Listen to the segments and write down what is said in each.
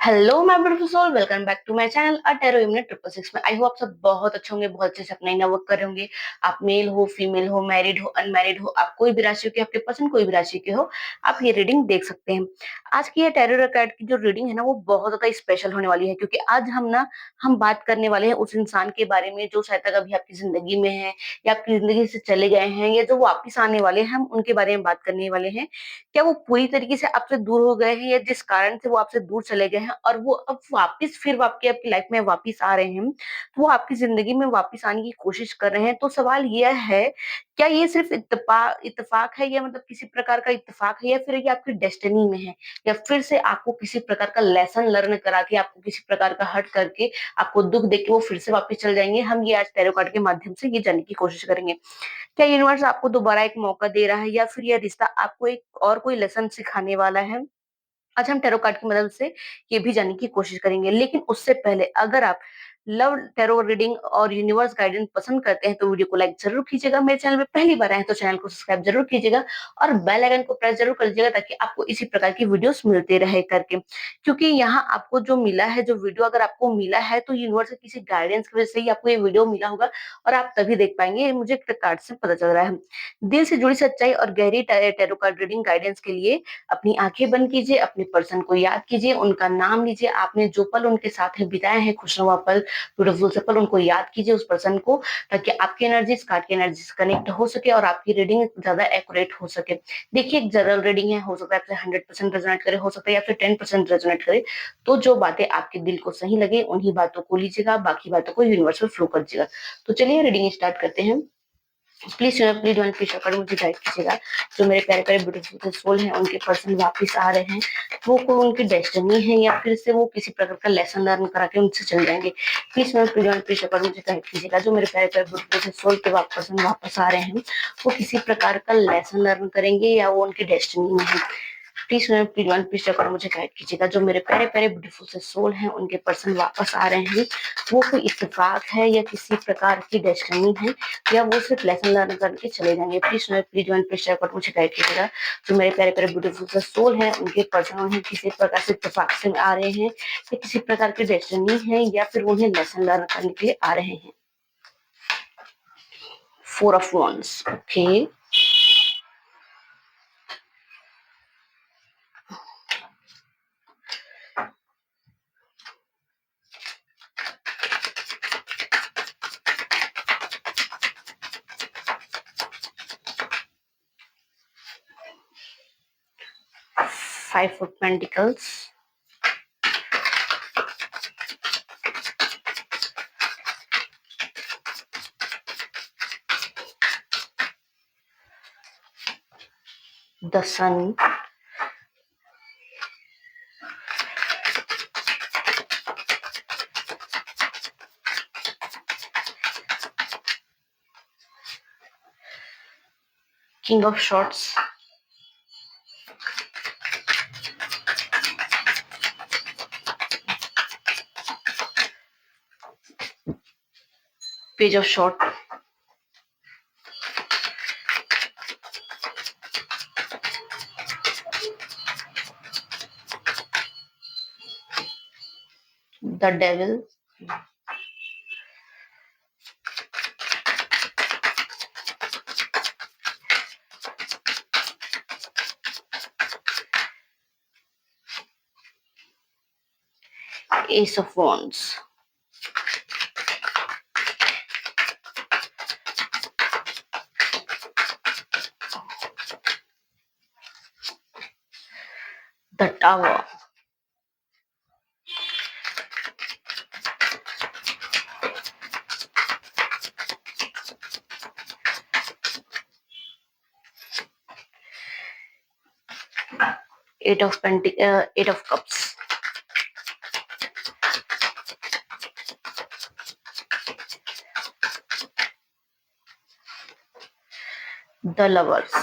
Hello my beautiful soul, welcome back to my channel a tarot unit 666 में। I hope आप सब बहुत अच्छे होंगे, बहुत अच्छे से अपना इनर वर्क कर रहे होंगे। आप मेल हो, फीमेल हो, मैरिड हो, अनमैरिड हो, आप कोई भी राशि के, आपके पसंद कोई भी राशि के हो, आप ये रीडिंग देख सकते हैं। आज की ये टैरो कार्ड की जो रीडिंग है ना, वो बहुत ज्यादा स्पेशल होने वाली है, क्योंकि आज हम बात करने वाले हैं उस इंसान के बारे में जो शायद तक अभी आपकी जिंदगी में है, या आपकी जिंदगी से चले गए हैं, या जो वापिस आने वाले हैं, हम उनके बारे में बात करने वाले हैं। क्या वो पूरी तरीके से आपसे दूर हो गए हैं, या जिस कारण से वो आपसे दूर चले गए हैं और वो अब वापिस फिर आपकी लाइफ में वापिस आ रहे हैं, तो वो आपकी जिंदगी में वापिस आने की कोशिश कर रहे हैं। तो सवाल यह है, क्या ये सिर्फ इत्तेफाक है, या मतलब किसी प्रकार का इत्तेफाक है, या फिर ये आपकी डेस्टिनी में है, या फिर से आपको किसी प्रकार का लेसन लर्न करा के, आपको किसी प्रकार का हर्ट करके, आपको दुख देके वो फिर से वापिस चल जाएंगे। हम ये आज टैरो कार्ड के माध्यम से ये जानने की कोशिश करेंगे। क्या यूनिवर्स आपको दोबारा एक मौका दे रहा है, या फिर यह रिश्ता आपको एक और कोई लेसन सिखाने वाला है? आज हम टैरो कार्ड की मदद से ये भी जानने की कोशिश करेंगे। लेकिन उससे पहले, अगर आप लव टैरो रीडिंग और यूनिवर्स गाइडेंस पसंद करते हैं तो वीडियो को लाइक जरूर कीजिएगा। मेरे चैनल पे पहली बार आए तो चैनल को सब्सक्राइब जरूर कीजिएगा, और बेल आइकन को प्रेस जरूर कर लीजिएगा, ताकि आपको इसी प्रकार की वीडियोस मिलते रहे करके। क्योंकि यहाँ आपको जो मिला है, जो वीडियो अगर आपको मिला है, तो यूनिवर्स के किसी गाइडेंस की वजह से ही आपको ये वीडियो मिला होगा, और आप तभी देख पाएंगे। ये मुझे कार्ड से पता चल रहा है। दिल से जुड़ी सच्चाई और गहरी टैरो कार्ड रीडिंग गाइडेंस के लिए अपनी आंखें बंद कीजिए, अपने पर्सन को याद कीजिए, उनका नाम लीजिए, आपने जो पल उनके साथ में बिताए हैं, खुशनुमा पल, ब्यूटीफुल से पल, उनको याद कीजिए उस पर्सन को, ताकि आपकी एनर्जी कार्ड की एनर्जी से कनेक्ट हो सके और आपकी रीडिंग ज्यादा एक्यूरेट हो सके। देखिए, एक जनरल रीडिंग है, हो सकता है आपसे 100% रेजोनेट करे, हो सकता है या फिर 10% रेजोनेट करे। तो जो बातें आपके दिल को सही लगे, उन्हीं बातों को लीजिएगा, बाकी बातों को यूनिवर्स में फ्लो कर दीजिएगा। तो चलिए रीडिंग स्टार्ट करते हैं। प्लीज वन प्लीज कर मुझे गाइड कीजिएगा। जो मेरे प्यारे प्यारे ब्यूटीफुल सोल हैं, उनके पर्सन वापस आ रहे हैं, वो कोई उनकी डेस्टिनी है, या फिर से वो किसी प्रकार का लेसन लर्न करा के उनसे चल जाएंगे। प्लीज वन प्लीज कर मुझे गाइड कीजिएगा। जो मेरे प्यारे प्यारे ब्यूटीफुल सोल के पर्सन वापस आ रहे हैं, वो किसी प्रकार का लेसन लर्न करेंगे, या वो उनकी डेस्टिनी में है। प्लीज कर मुझे गाइड कीजिएगा। जो मेरे प्यारे प्यारे ब्यूटीफुल से सोल हैं, उनके पर्सन वापस आ रहे हैं, वो कोई इत्तेफाक है, या किसी प्रकार की डेस्टिनी है, या वो सिर्फ लेसन लर्न करके चले जाएंगे। प्लीज कर मुझे गाइड कीजिएगा। जो मेरे प्यारे प्यारे ब्यूटीफुल से सोल हैं, उनके पर्सन उन्हें किसी प्रकार से इत्तेफाक से आ रहे हैं, या किसी प्रकार की डेस्टिनी है, या फिर उन्हें लेसन लर्न करने के लिए आ रहे हैं। 4 of Wands, okay. 5 of Pentacles, the Sun, King of Swords, Page of Swords, the Devil, Ace of Wands, the Tower, Eight of Cups, the Lovers,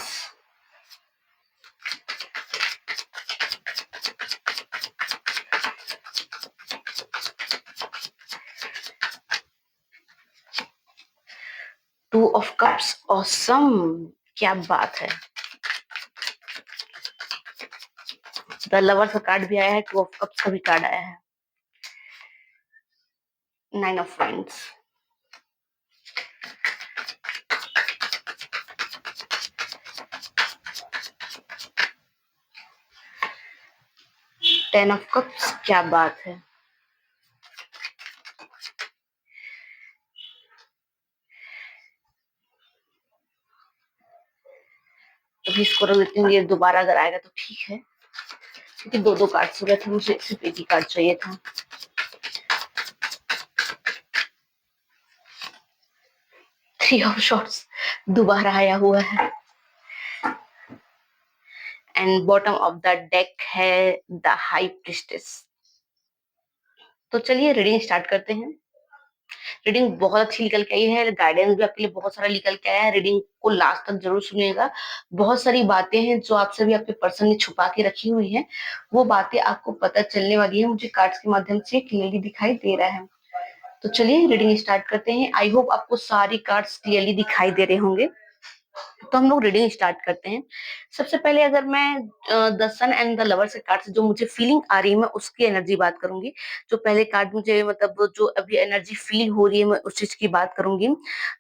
Two of Cups, awesome, क्या बात है। The lovers का card भी आया है, two of cups का भी card आया है, nine of winds, ten of cups. क्या बात है। अभी इसको रख देती हूँ, ये दोबारा अगर आएगा तो ठीक है, क्योंकि दो दो कार्ड हो गए थे, मुझे सिर्फ एक ही कार्ड चाहिए था। थ्री ऑफ शॉर्ट्स दोबारा आया हुआ है, and bottom of the deck है द हाई प्रिस्टेस। तो चलिए रीडिंग स्टार्ट करते हैं। रीडिंग बहुत अच्छी निकल के आई है, गाइडेंस भी आपके लिए बहुत सारा निकल के आया है। रीडिंग को लास्ट तक जरूर सुनिएगा। बहुत सारी बातें हैं जो आपसे भी आपके पर्सन ने छुपा के रखी हुई हैं, वो बातें आपको पता चलने वाली है, मुझे कार्ड्स के माध्यम से क्लियरली दिखाई दे रहा है। तो चलिए रीडिंग स्टार्ट करते हैं। आई होप आपको सारी कार्ड्स क्लियरली दिखाई दे रहे होंगे। तो हम लोग रीडिंग स्टार्ट करते हैं। सबसे पहले अगर मैं the sun and the lover से कार्ड से जो मुझे फीलिंग आ रही है, मैं उसकी एनर्जी बात करूंगी। जो पहले कार्ड मुझे मतलब जो अभी एनर्जी फील हो रही है, मैं उस चीज की बात करूंगी।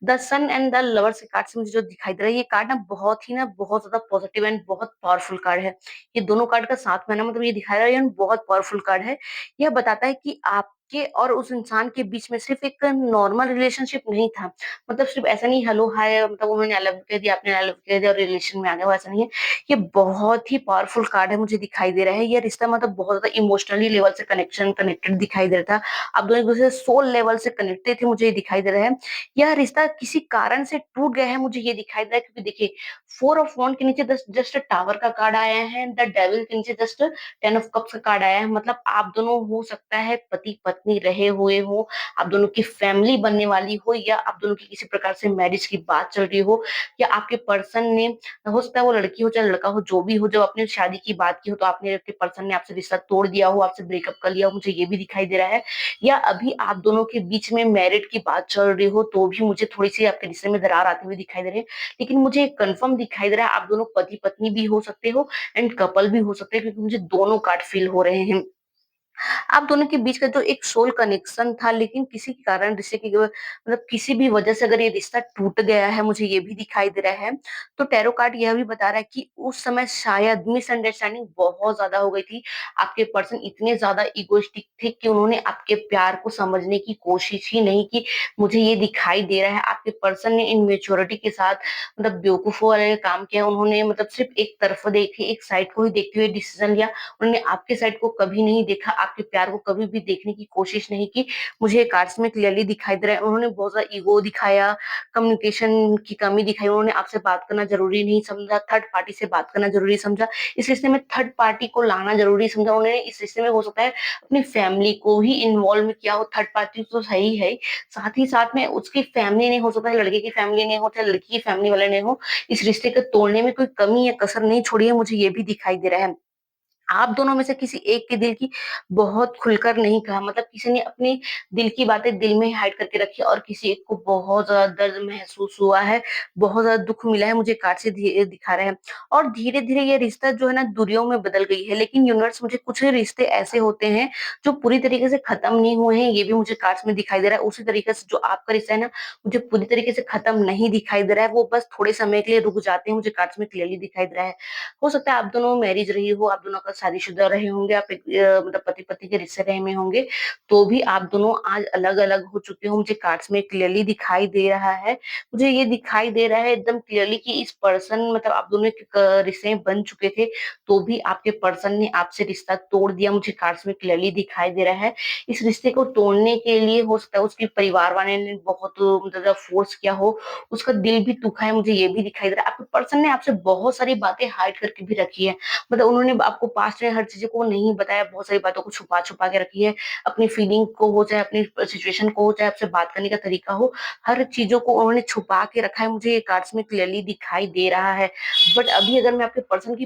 The sun and the lover से कार्ड से मुझे जो दिखाई दे रहा है, ये कार्ड ना बहुत ज्यादा पॉजिटिव एंड बहुत पावरफुल कार्ड है। ये दोनों कार्ड का साथ में ना मतलब ये दिखा रहा है, ये बहुत पावरफुल कार्ड है। यह बताता है कि आपके और उस इंसान के बीच में सिर्फ एक नॉर्मल रिलेशनशिप नहीं था। मतलब सिर्फ ऐसा नहीं हेलो हाय मतलब उन्होंने आई लव यू कह दिया, आपने आई लव यू कह दिया और रिलेशन में आ गया, वो ऐसा नहीं है। ये बहुत ही पावरफुल कार्ड है, मुझे दिखाई दे रहा है। ये रिश्ता मतलब बहुत ज्यादा इमोशनली लेवल से कनेक्टेड दिखाई दे रहा था। आप दोनों एक दूसरे से सोल लेवल से कनेक्टेड थे, मुझे ये दिखाई दे रहा है। यह रिश्ता किसी कारण से टूट गया है, मुझे ये दिखाई दे रहा है, क्योंकि देखिए फोर ऑफ वॉन्ड के नीचे जस्ट टावर का कार्ड आया है, द डेविल के नीचे जस्ट टेन ऑफ कप्स का कार्ड आया है। मतलब आप दोनों हो सकता है पति पत्नी रहे हुए हो, आप दोनों की फैमिली बनने वाली हो, या आप दोनों की किसी प्रकार से मैरिज की बात चल रही हो, या आपके पर्सन ने, हो सकता है वो लड़की हो चाहे लड़का हो, जो भी हो, जब आपने शादी की बात की हो तो आपने आपके पर्सन ने आपसे रिश्ता तोड़ दिया हो, आपसे ब्रेकअप कर लिया हो, मुझे ये भी दिखाई दे रहा है। या अभी आप दोनों के बीच में मैरिड की बात चल रही हो तो भी मुझे थोड़ी सी आपके रिश्ते में दरार आती हुई दिखाई दे रही है। लेकिन मुझे कंफर्म दिखाई दे रहा है आप दोनों पति पत्नी भी हो सकते हो एंड कपल भी हो सकते हैं, क्योंकि मुझे दोनों कार्ड फील हो रहे हैं। आप दोनों के बीच का जो एक सोल कनेक्शन था, लेकिन किसी के कारण रिश्ते की मतलब किसी भी वजह से अगर ये रिश्ता टूट गया है, मुझे ये भी दिखाई दे रहा है। तो टैरो कार्ड यह भी बता रहा है कि उस समय शायद मिसअंडरस्टैंडिंग बहुत ज्यादा हो गई थी। आपके पर्सन इतने ज्यादा इगोइस्टिक थे कि उन्होंने आपके प्यार को समझने की कोशिश ही नहीं की। मुझे ये दिखाई दे रहा है आपके पर्सन ने इनमेच्योरिटी के साथ मतलब बेवकूफों वाले काम किया। उन्होंने मतलब सिर्फ एक तरफ देखे, एक साइड को ही देखते हुए डिसीजन लिया। उन्होंने आपके साइड को कभी नहीं देखा, आपके प्यार को कभी भी देखने की कोशिश नहीं की। मुझे कार्ड्स में क्लियरली दिखाई दे रहा है उन्होंने बहुत ज्यादा ईगो दिखाया, कम्युनिकेशन की कमी दिखाई। उन्होंने आपसे बात करना जरूरी नहीं समझा, थर्ड पार्टी से बात करना जरूरी समझा, इस रिश्ते में थर्ड पार्टी को लाना जरूरी समझा। उन्होंने इस रिश्ते में हो सकता है अपनी फैमिली को ही इन्वॉल्व किया हो। थर्ड पार्टी तो सही है, साथ ही साथ में उसकी फैमिली नहीं, हो सकता है लड़के की फैमिली नहीं हो चाहे लड़की की फैमिली वाले नहीं हो, इस रिश्ते को तोड़ने में कोई कमी या कसर नहीं छोड़ी है, मुझे ये भी दिखाई दे रहा है। आप दोनों में से किसी एक के दिल की बहुत खुलकर नहीं कहा, मतलब किसी ने अपनी दिल की बातें दिल में ही हाइड करके रखी और किसी एक को बहुत ज्यादा दर्द महसूस हुआ है, बहुत ज्यादा दुख मिला है, मुझे कार्ड से दिखा रहे हैं। और धीरे धीरे ये रिश्ता जो है ना दूरियों में बदल गई है। लेकिन यूनिवर्स, मुझे कुछ रिश्ते ऐसे होते हैं जो पूरी तरीके से खत्म नहीं हुए हैं, ये भी मुझे कार्ड्स में दिखाई दे रहा है। उसी तरीके से जो आपका रिश्ता है ना, मुझे पूरी तरीके से खत्म नहीं दिखाई दे रहा है, वो बस थोड़े समय के लिए रुक जाते हैं, मुझे कार्ड्स में क्लियरली दिखाई दे रहा है। हो सकता है आप दोनों मैरिज रही हो, आप दोनों का शादीशुदा रहे होंगे, आप एक मतलब पति पत्नी के रिश्ते रहे में होंगे, तो भी आप दोनों आज अलग अलग हो चुके हो, मुझे कार्ड्स में क्लियरली दिखाई दे रहा है। मुझे ये दिखाई दे रहा है एकदम क्लियरली कि इस पर्सन मतलब आप दोनों के रिश्ते बन चुके थे, तो भी आपके पर्सन ने आपसे रिश्ता तोड़ दिया, मुझे कार्ड्स में क्लियरली दिखाई दे रहा है। इस रिश्ते को तोड़ने के लिए हो सकता है उसके परिवार वाले ने बहुत मतलब फोर्स किया हो, उसका दिल भी दुखा है, मुझे ये भी दिखाई दे रहा है। आपके पर्सन ने आपसे बहुत सारी बातें हाइड करके भी रखी है, मतलब उन्होंने आपको पास्ट में हर चीज़ को नहीं बताया, बहुत सारी बातों को छुपा-छुपा के रखी है। अपनी फीलिंग को हो, चाहे अपनी सिचुएशन को हो, चाहे आपसे बात करने का तरीका हो, हर चीज़ों को उन्होंने छुपा के रखा है, मुझे ये कार्ड्स में क्लियरली दिखाई दे रहा है। बट अभी अगर मैं आपके पर्सन की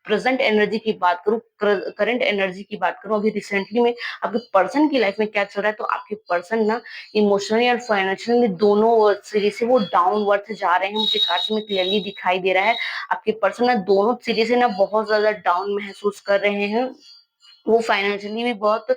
प्रेजेंट एनर्जी की बात करूँ, करंट एनर्जी की बात करूँ, अभी रिसेंटली में आपके पर्सन की लाइफ में क्या चल रहा है, तो आपके पर्सन ना इमोशनली और फाइनेंशियली दोनों सिरे से वो डाउनवर्ड जा रहे हैं, मुझे कार्ड्स में क्लियरली दिखाई दे रहा है। आपके पर्सन ना दोनों सिरे से ना बहुत ज्यादा डाउन महसूस कर रहे हैं, वो फाइनेंशियली भी बहुत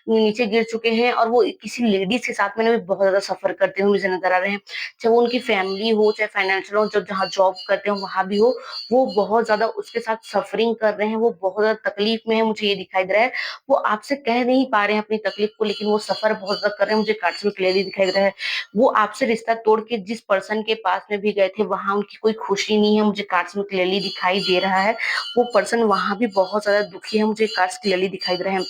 नीचे गिर चुके हैं और वो किसी लेडीज के साथ में ना भी बहुत ज्यादा सफर करते हुए मुझे नजर आ रहे हैं। चाहे वो उनकी फैमिली हो, चाहे फाइनेंशियल हो, जब जहाँ जॉब करते हो वहां भी हो, वो बहुत ज्यादा उसके साथ सफरिंग कर रहे हैं, वो बहुत ज्यादा तकलीफ में है, मुझे ये दिखाई दे रहा है। वो आपसे कह नहीं पा रहे हैं अपनी तकलीफ को, लेकिन वो सफर बहुत ज्यादा कर रहे हैं, मुझे कार्ड्स में क्लियरली दिखाई दे रहा है। वो आपसे रिश्ता तोड़ के जिस पर्सन के पास में भी गए थे, वहां उनकी कोई खुशी नहीं है, मुझे कार्ड्स में क्लियरली दिखाई दे रहा है। वो पर्सन वहां भी बहुत ज्यादा दुखी है, मुझे कार्ड्स क्लियरली दिखाई दे रहे हैं।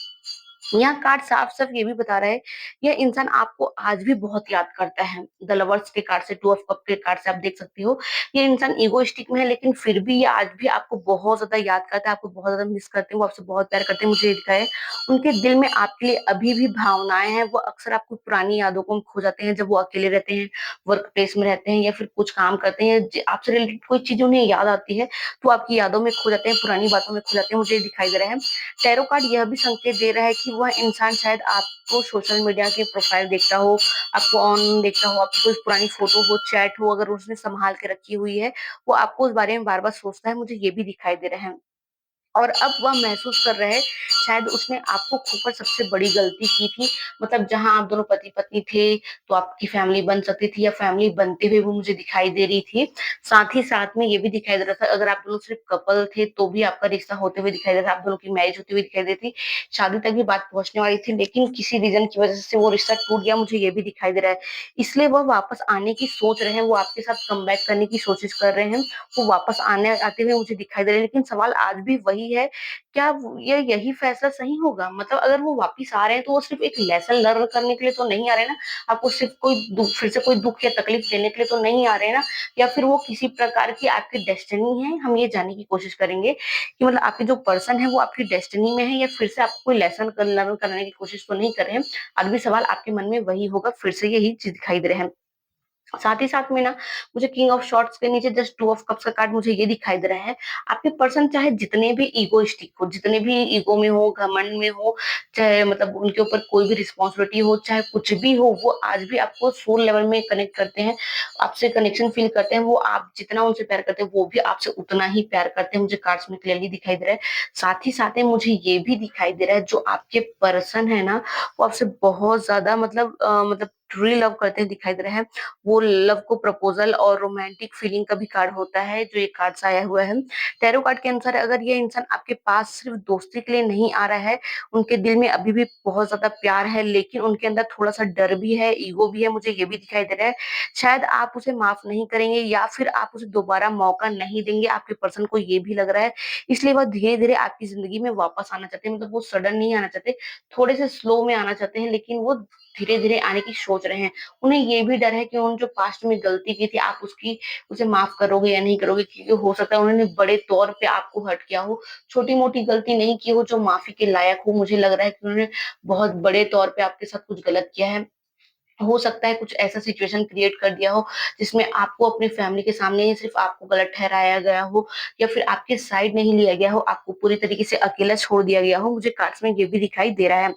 यहाँ कार्ड साफ-साफ ये भी बता रहा है, यह इंसान आपको आज भी बहुत याद करता है। द लवर्स के कार्ड से, टू ऑफ कप के कार्ड से आप देख सकती हो, ये इंसान इगोइस्टिक में है, लेकिन फिर भी ये आज भी आपको बहुत ज़्यादा याद करता है, आपको बहुत ज़्यादा मिस करते हैं, वो आपसे बहुत प्यार करते हैं, मुझे ये दिखा है। उनके दिल में आपके लिए अभी भी भावनाएँ हैं, वो अक्सर आपको पुरानी यादों को खो जाते हैं, जब वो अकेले रहते हैं, वर्क प्लेस में रहते हैं या फिर कुछ काम करते हैं, ज आपसे रिलेटेड कोई चीज़ उन्हें याद आती है, तो आपकी यादों में खो जाते हैं, पुरानी बातों में खो जाते हैं, मुझे ये दिखाई दे रहा है। टैरो कार्ड यह भी संकेत दे रहा है कि वह इंसान शायद आपको सोशल मीडिया के प्रोफाइल देखता हो, आपको ऑन देखता हो, आपकी कोई पुरानी फोटो हो, चैट हो, अगर उसने संभाल के रखी हुई है, वो आपको उस बारे में बार-बार सोचता है, मुझे ये भी दिखाई दे रहा है। और अब वह महसूस कर रहे हैं, शायद उसने आपको खोकर सबसे बड़ी गलती की थी। मतलब जहाँ आप दोनों पति-पत्नी थे, तो आपकी फैमिली बन सकती थी या फैमिली बनते हुए वो मुझे दिखाई दे रही थी। साथ ही साथ में ये भी दिखाई दे रहा था, अगर आप दोनों सिर्फ कपल थे, तो भी आपका रिश्ता होते हुए दिखाई दे रहा था, आप दोनों की मैरिज होती हुई दिखाई दे रही थी। शादी तक भी बात पहुँचने वाली थी, लेकिन किसी रीज़न की वजह से वो रिश्ता टूट गया, मुझे ये भी दिखाई दे रहा है। इसलिए वह वापस आने की सोच रहे हैं, वो आपके साथ कमबैक करने की कोशिश कर रहे हैं। वो वापस आने आते हुए मुझे दिखाई दे रहे हैं, लेकिन सवाल आज भी वही है, क्या ये यही फैसला सही होगा? मतलब अगर वो वापिस आ रहे हैं तो वो सिर्फ़ एक लेसन लर्न करने के लिए तो नहीं आ रहे हैं ना, आपको सिर्फ़ कोई फिर से कोई दुःख या तकलीफ देने के लिए तो नहीं आ रहे हैं ना, या फिर वो किसी प्रकार की आपकी डेस्टिनी है, हम ये जानने की कोशिश करेंगे कि मतलब आपके जो पर्सन है वो आपकी डेस्टिनी में है या फिर से आपको कोई लेसन लर्न कराने की कोशिश तो नहीं कर रहे हैं। आज भी सवाल आपके मन में वही होगा, फिर से यही चीज़ दिखाई दे रहे हैं। साथ ही साथ में ना मुझे किंग ऑफ शॉर्ट्स के नीचे जस्ट टू ऑफ कप्स का कार्ड मुझे ये दिखाई दे रहा है, आपके पर्सन चाहे जितने भी ईगोइस्टिक हो, जितने भी ईगो में हो, घमंड में हो, चाहे मतलब उनके ऊपर कोई भी रिस्पॉन्सिबिलिटी हो, चाहे कुछ भी हो, वो आज भी आपको सोल लेवल में कनेक्ट करते हैं, आपसे कनेक्शन फील करते हैं। वो आप जितना उनसे प्यार करते हैं, वो भी आपसे उतना ही प्यार करते हैं, मुझे कार्ड्स में क्लियरली दिखाई दे रहा है। साथ ही साथ में मुझे ये भी दिखाई दे रहा है, जो आपके पर्सन है ना, वो आपसे बहुत ज़्यादा मतलब ट्रूली लव करते हैं दिखाई दे रहे हैं। वो लव को प्रपोज़ल और रोमांटिक फीलिंग का भी कार्ड होता है, जो ये कार्ड्स आया हुआ है। टैरो कार्ड के अनुसार अगर ये इंसान आपके पास सिर्फ़ दोस्ती के लिए नहीं आ रहा है, उनके दिल में अभी भी बहुत ज़्यादा प्यार है, लेकिन उनके अंदर थोड़ा-सा डर भी है, ईगो भी है, मुझे ये भी दिखाई दे रहा है। शायद आप उसे माफ़ नहीं करेंगे या फिर आप उसे दोबारा मौका नहीं देंगे, आपके पर्सन को ये भी लग रहा है। इसलिए वह धीरे-धीरे आपकी ज़िंदगी में वापस आना चाहते हैं, मतलब वो सडन नहीं आना चाहते, थोड़े से स्लो में आना चाहते हैं, लेकिन वो धीरे-धीरे आने की सोच रहे हैं। उन्हें ये भी डर है कि उन्होंने जो पास्ट में गलती की थी, आप उसकी उसे माफ़ करोगे या नहीं करोगे, क्योंकि हो सकता है उन्होंने बड़े तौर पे आपको हर्ट किया हो, छोटी-मोटी गलती नहीं की हो जो माफ़ी के लायक हो। मुझे लग रहा है कि उन्होंने बहुत बड़े तौर पे आपके साथ कुछ गलत किया है। हो सकता है कुछ ऐसा सिचुएशन क्रिएट कर दिया हो, जिसमें आपको अपनी फैमिली के सामने ही सिर्फ़ आपको गलत ठहराया गया हो या फिर आपकी साइड नहीं लिया गया हो, आपको पूरी तरीके से अकेला छोड़ दिया गया हो, मुझे कार्ड्स में ये भी दिखाई दे रहा है।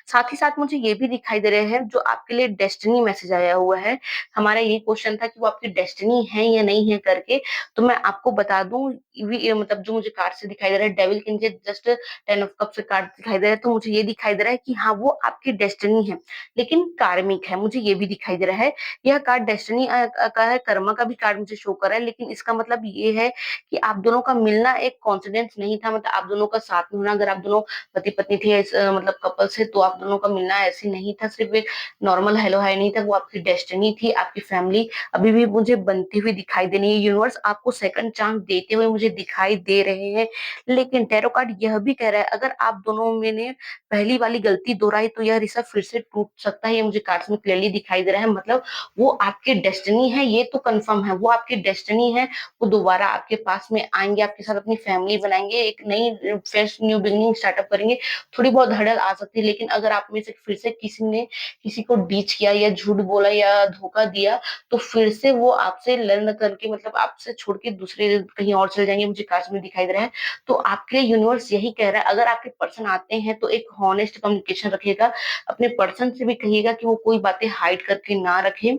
साथ ही साथ मुझे ये भी दिखाई दे रहे हैं, जो आपके लिए डेस्टिनी मैसेज आया हुआ है, हमारा ये क्वेश्चन था कि वो आपकी डेस्टिनी है या नहीं है करके, तो मैं आपको बता दूँ, ये मतलब जो मुझे कार्ड से दिखाई दे रहा है, डेविल के नीचे जस्ट 10 ऑफ कप्स का कार्ड दिखाई दे रहा है, तो मुझे ये दिखाई दे रहा है कि हाँ, वो आपकी डेस्टिनी है। लेकिन कार्मिक है, मुझे ये भी दिखाई दे रहा है। यह कार्ड डेस्टिनी का है, कर्मा का भी कार्ड मुझे शो कर रहा है, लेकिन इसका मतलब ये है कि आप दोनों का मिलना एक कोइंसिडेंस नहीं था, मतलब आप दोनों का साथ में होना, अगर आप दोनों पति-पत्नी थे, मतलब कपल्स थे, तो आप दोनों का मिलना ऐसे नहीं था, सिर्फ़ एक नॉर्मल हेलो हाय नहीं था, वो आपकी डेस्टिनी थी, आपकी फैमिली अभी भी मुझे बनती हुई दिखाई दे रही है। यूनिवर्स आपको सेकंड चांस देते हुए मुझे दिखाई दे रहे हैं, लेकिन टैरो कार्ड यह भी कह रहा है, अगर आप दोनों में ने पहली वाली गलती दोहराई तो यह रिश्ता फिर से टूट सकता है, ये मुझे कार्ड्स में क्लियरली क्लियरली दिखाई दे रहा है, मतलब वो आपकी डेस्टिनी है, ये तो कंफर्म है, वो आपकी डेस्टिनी है। वो दोबारा आपके पास में आएँगे, आपके साथ अपनी फैमिली बनाएँगे, एक नई फ्रेश न्यू बिगिनिंग स्टार्टअप करेंगे। थोड़ी बहुत हड़ल आ सकती है, लेकिन अगर आप में से फिर से किसी ने किसी को डीच किया या झूठ बोला या धोखा दिया, तो फिर से वो आपसे लर्न करके मतलब आपसे छोड़ के दूसरे कहीं और चले जाएँगे, मुझे कास्ट में दिखाई दे रहा है। तो आपके लिए यूनिवर्स यही कह रहा है, अगर आपके पर्सन आते हैं तो एक हॉनेस्ट कम्युनिकेशन रखिएगा। अपने पर्सन से भी कहिएगा कि वो कोई बातें हाइड करके ना रखे,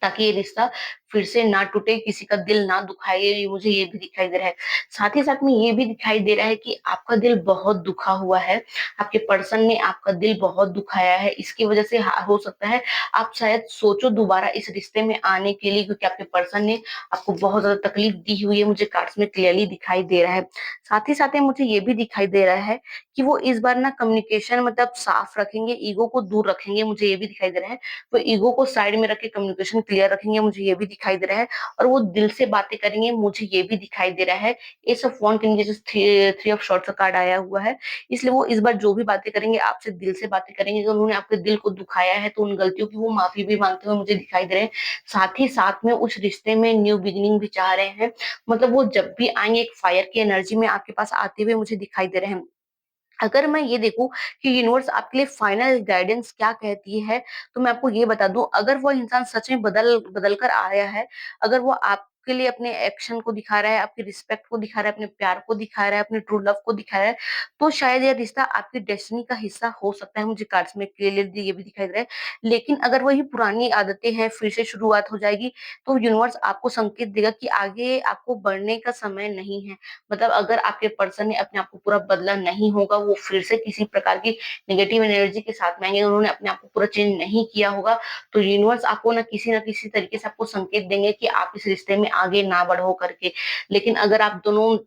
ताकि ये रिश्ता फिर से ना टूटे, किसी का दिल ना दुखाए, ये मुझे ये भी दिखाई दे रहा है। साथ ही साथ में ये भी दिखाई दे रहा है कि आपका दिल बहुत दुखा हुआ है, आपके पर्सन ने आपका दिल बहुत दुखाया है, इसकी वजह से हो सकता है आप शायद सोचो दोबारा इस रिश्ते में आने के लिए, क्योंकि आपके पर्सन ने आपको बहुत ज़्यादा तकलीफ दी हुई है, मुझे कार्ड्स में क्लियरली दिखाई दे रहा है। साथ ही साथ में मुझे ये भी दिखाई दे रहा है कि वो इस बार ना कम्युनिकेशन मतलब साफ रखेंगे, ईगो को दूर रखेंगे, मुझे ये भी दिखाई दे रहा है। वो ईगो को साइड में रख के कम्युनिकेशन क्लियर रखेंगे, मुझे ये भी दिखाई दे रहा है और वो दिल से बातें करेंगे, मुझे ये भी दिखाई दे रहा है। एस ऑफ वांड के नीचे थ्री ऑफ शॉर्ट्स का कार्ड आया हुआ है, इसलिए वो इस बार जो भी बातें करेंगे आपसे दिल से बातें करेंगे। अगर उन्होंने आपके दिल को दुखाया है तो उन गलतियों की वो माफी भी मांगते हुए मुझे दिखाई दे रहे हैं। साथ ही साथ में उस रिश्ते में न्यू बिगिनिंग भी चाह रहे हैं, मतलब वो जब भी आएंगे एक फायर की एनर्जी में आपके पास आते हुए मुझे दिखाई दे रहे हैं। अगर मैं ये देखूं कि यूनिवर्स आपके लिए फाइनल गाइडेंस क्या कहती है, तो मैं आपको ये बता दूं, अगर वो इंसान सच में बदल बदल कर आया है, अगर वो आपके लिए अपने एक्शन को दिखा रहा है, आपकी रिस्पेक्ट को दिखा रहा है, अपने प्यार को दिखा रहा है, अपने ट्रू लव को दिखा रहा है, तो शायद ये रिश्ता आपकी डेस्टिनी का हिस्सा हो सकता है। मुझे कार्ड्स में क्लियरली ये भी दिखाई दे रहा है। लेकिन अगर वही पुरानी आदतें हैं फिर से शुरुआत हो जाएगी, तो यूनिवर्स आपको संकेत देगा कि आगे आपको बढ़ने का समय नहीं है। मतलब अगर आपके पर्सन ने अपने आप को पूरा बदला नहीं होगा, वो फिर से किसी प्रकार की नेगेटिव एनर्जी के साथ में आएँगे, उन्होंने अपने आप को पूरा चेंज नहीं किया होगा, तो यूनिवर्स आपको ना किसी तरीके से आपको संकेत देंगे कि आप इस रिश्ते में आगे ना बढ़ो करके। लेकिन अगर आप दोनों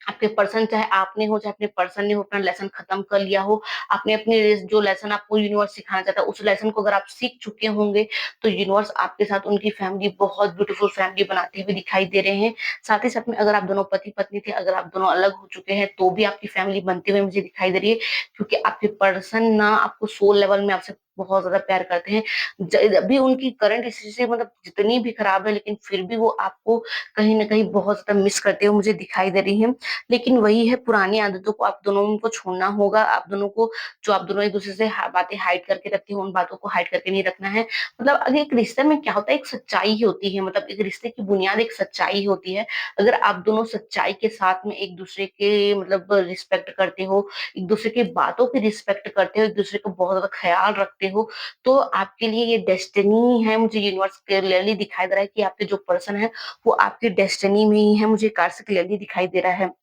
आपके पर्सन चाहे आपने हो, चाहे अपने पर्सन ने हो, अपना लेसन खत्म कर लिया हो, आपने अपने जो लेसन आपको यूनिवर्स सिखाना चाहता है, उस लेसन को अगर आप सीख चुके होंगे, तो यूनिवर्स आपके साथ उनकी फैमिली बहुत ब्यूटीफुल फैमिली बनाते हुए दिखाई दे रहे हैं। साथ ही साथ में अगर आप दोनों पति-पत्नी थे, अगर आप दोनों अलग हो चुके हैं, तो भी आपकी फैमिली बनते हुए मुझे दिखाई दे रही है, क्योंकि आपके पर्सन ना आपको सोल लेवल में आपसे बहुत ज़्यादा प्यार करते हैं। अभी उनकी करंट स्थिति मतलब जितनी भी खराब है, लेकिन फिर भी वो आपको कहीं न कहीं बहुत ज़्यादा मिस करते हुए मुझे दिखाई दे रही हैं। लेकिन वही है, पुरानी आदतों को आप दोनों को छोड़ना होगा। आप दोनों को जो आप दोनों एक-दूसरे से बातें हाइड करके रखते हो, उन बातों को हाइड करके नहीं रखना है। मतलब अगर एक रिश्ते में क्या होता है, एक सच्चाई ही होती है, मतलब एक रिश्ते की बुनियाद एक सच्चाई होती है। अगर आप दोनों सच्चाई के साथ में एक-दूसरे के मतलब रिस्पेक्ट करते हो, एक-दूसरे की बातों की रिस्पेक्ट करते हो, एक-दूसरे का बहुत ज़्यादा ख़्याल रखते हो, तो आपके लिए ये डेस्टिनी है। मुझे यूनिवर्स क्लियरली दिखाई दे रहा है कि आपके जो पर्सन है, वो आपकी डेस्टिनी में ही है, मुझे कार्ड से क्लियरली दिखाई दे रहा है।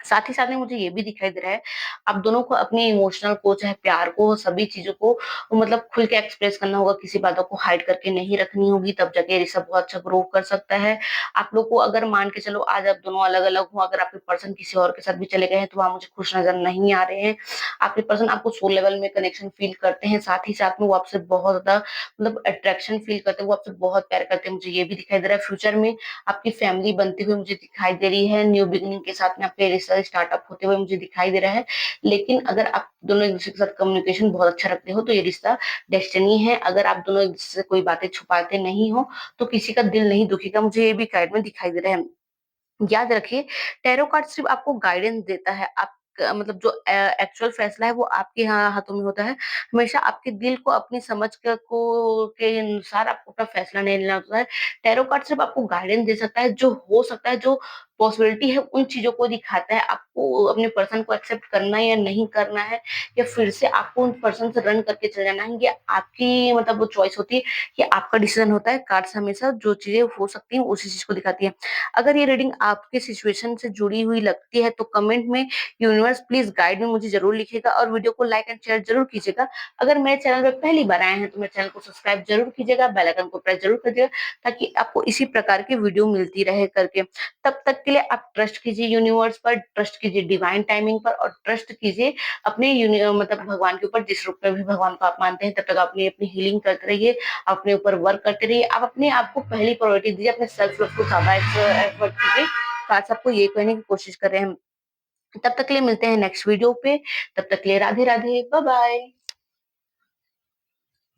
साथ ही साथ में मुझे ये भी दिखाई दे रहा है, आप दोनों को अपने इमोशनल को, चाहे प्यार को, सभी चीज़ों को मतलब खुल के एक्सप्रेस करना होगा, किसी बातों को हाइड करके नहीं रखनी होगी, तब जाके ये रिश्ता बहुत अच्छा ग्रो कर सकता है। आप लोग को अगर मान के चलो आज आप दोनों अलग-अलग हो, अगर आपके पर्सन किसी और के साथ भी चले गए हैं, तो वहाँ मुझे खुश नज़र नहीं आ रहे हैं। आपके पर्सन आपको सोल लेवल में कनेक्शन फ़ील करते हैं, साथ ही साथ में वो आपसे बहुत ज़्यादा मतलब अट्रैक्शन फ़ील करते हैं, वो आपसे बहुत प्यार करते हैं, मुझे ये भी दिखाई दे रहा है। फ्यूचर में आपकी फैमिली बनते हुए मुझे दिखाई दे रही है, न्यू बिगिनिंग के साथ में आपके रिश्ता स्टार्टअप होते हुए मुझे दिखाई दे रहा है। लेकिन अगर आप दोनों एक-दूसरे के साथ कम्युनिकेशन बहुत अच्छा रखते हो, तो ये रिश्ता डेस्टिनी है। अगर आप दोनों एक-दूसरे से कोई बातें छुपाते नहीं हो, तो किसी का दिल नहीं दुखेगा, मुझे ये भी गाइड में दिखाई दे रहा है। याद रखिए, टैरो कार्ड सिर्फ़ आपको गाइडेंस देता है। आप मतलब जो एक्चुअल फैसला है वो आपके हाथों में होता है। हमेशा आपके दिल को अपनी समझ के अनुसार आपको अपना फैसला नहीं लेना होता है। टैरो कार्ड सिर्फ़ आपको गाइडेंस दे सकता है, जो हो सकता है, जो पॉसिबिलिटी है उन चीज़ों को दिखाता है। आपको अपने पर्सन को एक्सेप्ट करना है या नहीं करना है, या फिर से आपको उन पर्सन से रन करके चले जाना है, ये आपकी मतलब वो चॉइस होती है, ये आपका डिसीज़न होता है। कार्ड्स हमेशा जो चीज़ें हो सकती हैं उसी चीज़ को दिखाती है। अगर ये रीडिंग आपके सिचुएशन से जुड़ी हुई लगती है, तो कमेंट में यूनिवर्स प्लीज गाइड में मुझे जरूर लिखिएगा और वीडियो को लाइक एंड शेयर जरूर कीजिएगा। अगर मेरे चैनल पे पहली बार आए हैं तो मेरे चैनल को सब्सक्राइब जरूर कीजिएगा, बेल आइकन को प्रेस जरूर करिएगा, ताकि आपको इसी प्रकार की वीडियो मिलती रहे करके। तब तक के लिए आप ट्रस्ट कीजिए यूनिवर्स पर, ट्रस्ट कीजिए डिवाइन टाइमिंग पर, और ट्रस्ट कीजिए अपने मतलब भगवान के ऊपर, जिस रूप में भी भगवान को आप मानते हैं। तब तक अपनी अपनी हीलिंग करते रहिए, अपने ऊपर वर्क करते रहिए। आप अपने आप को पहली प्रायोरिटी दीजिए, अपने सेल्फ लव को ज्यादा एफर्ट कीजिए। तो आज आपको ये कहने की कोशिश कर रहे हैं हम। तब तक के लिए मिलते हैं नेक्स्ट वीडियो पे। तब तक के लिए राधे राधे, बाय बाय।